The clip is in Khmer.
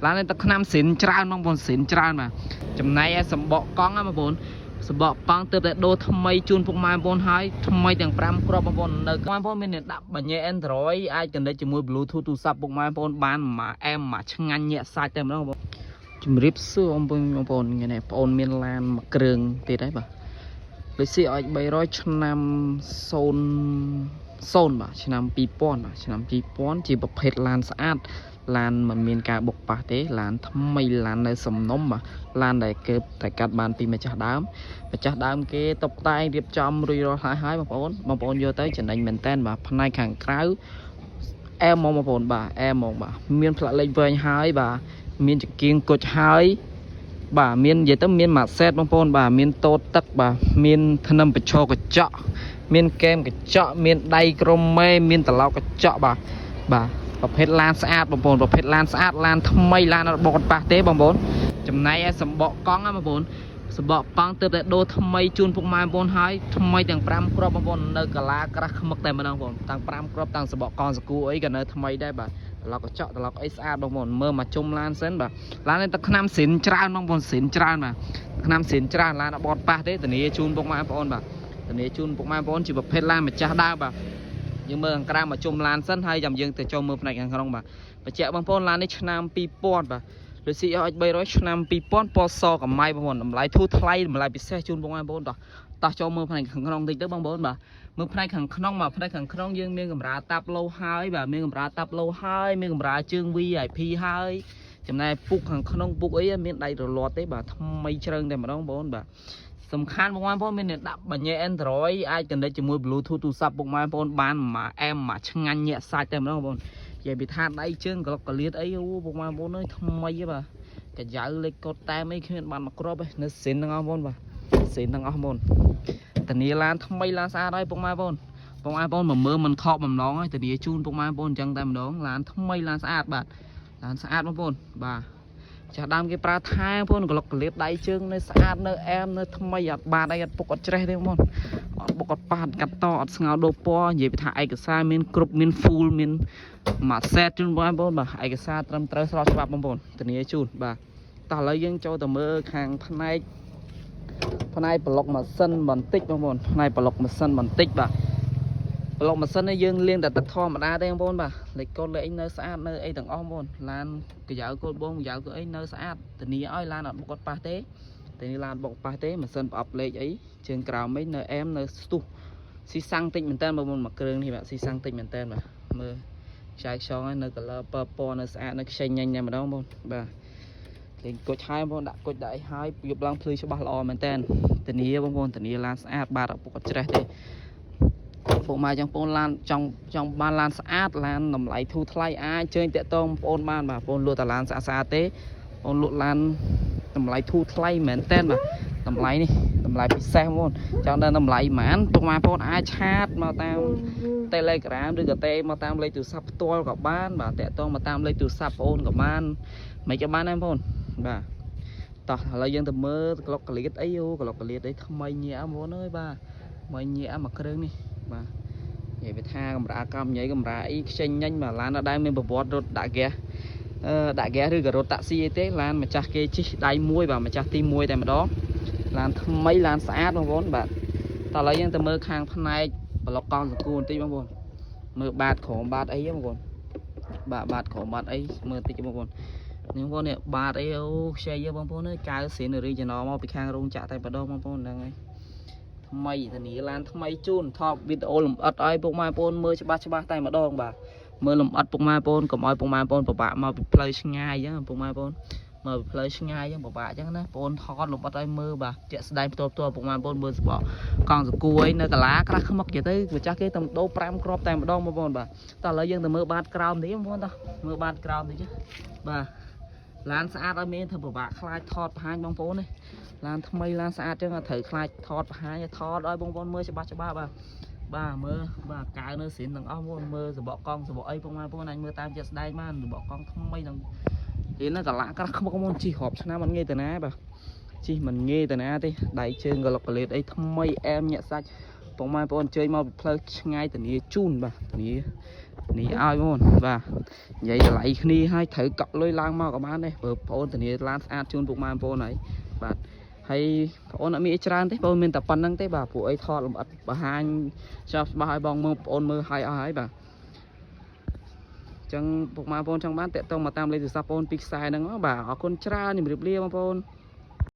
ឡានទឹកឆ្នាំសិនច្រើនបងប្អូនសិនច្រើនបាទចំណែកឯសម្បកកង់ណាបងប្អូនសម្បកកង់ទើបតែដូរថ្មីជូនពុកម៉ែបងប្អូនហើយថ្មីទាំង5គ្រាប់បងប្អូននៅបងប្អូនមានដាក់បញ្ញា Android អាច connect ជាមួយ Bluetooth ទូរស័ព្ទពុកម៉ែបងប្អូនបានមួយអែមមួយឆ្ងាញ់ញាក់សាច់តែម្ដងបងប្អូនជំរាបសួរបងប្អូនថ្ងៃនេះបងប្អូនមានឡានមួយគ្រឿងទៀតហើយបាទលេខ CX300 ឆ្នាំ00បាទឆ្នាំ2000បាទឆ្នាំ2000ជាប្រភេទឡានស្អាតឡានមិនមានការបុកប៉ះទេឡានថ្មីឡាននៅសំណុំបាទឡានដែលកើបតែកាត់បានពីម្ចាស់ដើមគេតុបតែងរៀបចំរួចរាល់ហើយបងប្អូនយកទៅចំណេញមែនតែនបាទផ្នែកខាងក្រៅអែមបងប្អូនបាទអែមបាទមានផ្លាកលេខវែងហើយបាទមានចង្គៀងគុជហើយបាទមាននិយាយទៅមានម៉ាសេតបងប្អូនបាទមានតូតទឹកបាទមានធ្នឹមបញ្ឈរកញ្ចក់មានកែមកញ្ចក់មានដៃក្រុមមេមានត្រឡោកកញ្ចក់បាទប្រភេទឡានស្អាតបងប្អូនប្រភេទឡានស្អាតឡានថ្មីឡានអត់បកប៉ះទេបងប្អូនចំណែកឯសម្បកកង់ណាបងប្អូនសម្បកកង់ទើបតែដូរថ្មីជូនពុកម៉ែបងប្អូនហើយថ្មីទាំង5គ្រាប់បងប្អូននៅកាឡាក្រាស់ខ្មឹកតែម្ដងបងប្អូនទាំង5គ្រាប់ទាំងសម្បកកង់សកូអីក៏នៅថ្មីដែរបាទត្រឡោកកញ្ចក់ត្រឡោកអីស្អាតបងប្អូនមើលមកជុំឡានសិនបាទឡាននេះទឹកថ្នាំសិនច្រើនបងប្អូនសិនច្រើនបាទថ្នាំសិនច្រើនឡានអត់បកប៉ះទេធានាជូនពុកម៉ែបងប្អូនបាទធានាជូនពុកម៉ែបងប្អូនជាប្រភេទឡានម្ចាស់ដើមបាទយើងមើលខាងក្រៅមកជុំឡានសិនហើយចាំយើងទៅចូលមើលផ្នែកខាងក្នុងបាទបញ្ជាក់បងប្អូនឡាននេះឆ្នាំ2000បាទឬ CX300 ឆ្នាំ2000ពណ៌សកម្មៃបងប្អូនតម្លៃធូរថ្លៃតម្លៃពិសេសជូនបងប្អូនតោះចូលមើលផ្នែកខាងក្នុងតិចទៅបងប្អូនបាទមើលផ្នែកខាងក្នុងបាទផ្នែកខាងក្នុងយើងមានកម្រាលតាប់ឡូហើយបាទមានកម្រាលតាប់ឡូហើយមានកម្រាលជើង VIP ហើយចំណែកពុកខាងក្នុងពុកអីមានដៃរលាត់ទេបាទថ្មីជ្រើងតែម្ដងបងប្អូនបាទសំខាន់បងប្អូនមានដាក់បញ្ញា Android អាច connect ជាមួយ Bluetooth ទូរស័ព្ទពុកម៉ែបងប្អូនបានមួយអែមមួយឆ្ងាញ់ញាក់សាច់តែម្ដងបងប្អូននិយាយពីថាដៃជើងក្លុកកលៀតអីអូពុកម៉ែបងប្អូនអើយថ្មីទេបាទកាយៅលេខកូដតែមអីគ្មានបានមកគ្រាប់ទេនៅសិនទាំងអស់បងប្អូនបាទសិនទាំងអស់បងប្អូនធានាឡានថ្មីឡានស្អាតហើយពុកម៉ែបងប្អូនមកមើលមិនខកបំណងហើយធានាជូនពុកម៉ែបងប្អូនអញ្ចឹងតែម្ដងឡានថ្មីឡានស្អាតបាទឡានស្អាតបងប្អូនបាទចាស់ដើមគេប្រើថែបងប្អូនក្លុកកលៀតដៃជើងនៅស្អាតនៅអែមនៅថ្មីអត់បាតអីអត់ពុកអត់ច្រេះទេបងប្អូនអត់បុកអត់ប៉ះអត់កាត់តអត់ស្ងោដូរពណ៌និយាយពីថាឯកសារមានគ្រប់មាន full មានមួយសេតជូនបងប្អូនបាទឯកសារត្រឹមត្រូវស្របច្បាប់បងប្អូនធានាជូនបាទតោះឥឡូវយើងចូលទៅមើលខាងផ្នែកប្លុកម៉ាស៊ីនបន្តិចបងប្អូនផ្នែកប្លុកម៉ាស៊ីនបន្តិចបាទប្លុកម៉ាស៊ីននេះយើងលាងតែទឹកធម្មតាទេបងប្អូនបាទលេខកូដលេខអីនៅស្អាតនៅអីទាំងអស់បងប្អូនឡានកញ្ចៅកូដបងកញ្ចៅកូដអីនៅស្អាតធានាឲ្យឡានអត់បុកអត់ប៉ះទេធានាឡានបុកប៉ះទេម៉ាស៊ីនប្រអប់លេខអីជើងក្រោមអីនៅអែមនៅស្ទុះស៊ីសាំងតិចមែនតើបងប្អូនមួយគ្រឿងនេះបាទស៊ីសាំងតិចមែនតើបាទមើលខ្ចៅខ្យងហើយនៅ color ពណ៌នៅស្អាតនៅខ្ចីញញតែម្ដងបងបាទលេងគុជហើយបងប្អូនដាក់គុជដាក់អីហើយយកឡើងភ្លឺច្បាស់ល្អមែនតើធានាបងប្អូនធានាឡានស្អាតបាទអត់ពុកអត់ច្រេះទេពុកម៉ែចង់បងឡានចង់បានឡានស្អាតឡានតម្លៃធូរថ្លៃអាចជើញតាក់ទងបងប្អូនបានបាទបងលក់តែឡានស្អាតទេបងលក់ឡានតម្លៃធូរថ្លៃមែនតើបាទតម្លៃនេះតម្លៃពិសេសបងប្អូនចង់ដឹងតម្លៃប៉ុន្មានពុកម៉ែបងប្អូនអាចឆាតមកតាម Telegram ឬក៏ទេមកតាមលេខទូរស័ព្ទផ្ទាល់ក៏បានបាទតាក់ទងមកតាមលេខទូរស័ព្ទបងប្អូនក៏បានមិនក៏បានដែរបងប្អូនបាទតោះឥឡូវយើងទៅមើលក្លុកកលៀតអីអូក្លុកកលៀតអីថ្មីញាក់បងប្អូនអើយបាទថ្មីញាក់មួយគ្រឿងនេះបាទនិយាយពីថាកម្រាលកំញ៉ៃកម្រាលអីខ្ចីញញបាទឡានអត់ដែលមានប្រវត្តិរត់ដាក់ហ្គាសឬក៏រត់តាក់ស៊ីអីទេឡានម្ចាស់គេជិះដៃមួយបាទម្ចាស់ទី1តែម្ដងឡានថ្មីឡានស្អាតបងប្អូនបាទតោះឥឡូវយើងទៅមើលខាងផ្នែកប្លុកកង់សកូបន្តិចបងប្អូនមើលបាតក្រោមបាតអីបងប្អូនបាទបាតក្រោមបាតអីមើលតិចបងប្អូននេះបងប្អូននេះបាតអីអូខ្ចីបងប្អូនអើយកៅសេនរីចំណោមកពីខាងរោងចក្រតែម្ដងបងប្អូនហ្នឹងហើយថ្មីធានាឡានថ្មីជូនថតវីដេអូលម្អិតឲ្យពុកម៉ែបងប្អូនមើលច្បាស់តែម្ដងបាទមើលលម្អិតពុកម៉ែបងប្អូនកុំឲ្យពុកម៉ែបងប្អូនពិបាកមកពីផ្លូវឆ្ងាយអញ្ចឹងពុកម៉ែបងប្អូនមើលពីផ្លូវឆ្ងាយអញ្ចឹងពិបាកអញ្ចឹងណាបងប្អូនថតលម្អិតឲ្យមើលបាទជាក់ស្ដែងផ្ទាល់ពុកម៉ែបងប្អូនមើលស្បកកង់សកួយនៅកាឡាក្រាស់ខ្មឹកទៀតទៅម្ចាស់គេតែដូរ5គ្រាប់តែម្ដងបងប្អូនបាទតោះឥឡូវយើងទៅមើលបាតក្រោមនេះបងប្អូនតោះមើលបាតក្រោមនេះបាទឡានស្អាតអត់មានធ្វើពិបាកខ្លាចថតបង្ហាញបងប្អូននេះឡានថ្មីឡានស្អាតអញ្ចឹងអត់ត្រូវខ្លាចថតបង្ហាញថតឲ្យបងប្អូនមើលច្បាស់បាទមើលបាទកៅនៅស្រីនទាំងអស់បងមើលសបកកង់សបកអីបងប្អូនអាចមើលតាមជាក់ស្ដែងបានសបកកង់ថ្មីនឹងរៀននៅកន្លះក្រាស់ខ្មុកបងជិះរាប់ឆ្នាំមិនងាយទៅណាបាទជិះមិនងាយទៅណាទេដៃជើងក្លុកកលៀតអីថ្មីអែមញាក់សាច់បងប្អូនអញ្ជើញមកពីផ្លូវឆ្ងាយធានាជូនបាទធានា នេះឲ្យបងបាទនិយាយតម្លៃគ្នាឲ្យត្រូវកក់លុយឡើងមកក៏បានដែរបើបងប្អូនធានាឡានស្អាតជូនពុកម៉ែបងប្អូនហើយបាទហើយបងប្អូនអត់មានច្រើនទេបងមានតែប៉ុណ្្នឹងទេបាទពួកអីថតលម្អិតបង្ហាញចាប់ច្បាស់ឲ្យបងប្អូនមើលឲ្យអស់ហើយបាទចឹងពុកម៉ែបងប្អូនចង់បានតាក់ទងមកតាមលេខទូរស័ព្ទបងប្អូនពីខ្សែហ្នឹងបាទអរគុណច្រើនជំរាបលាបងប្អូន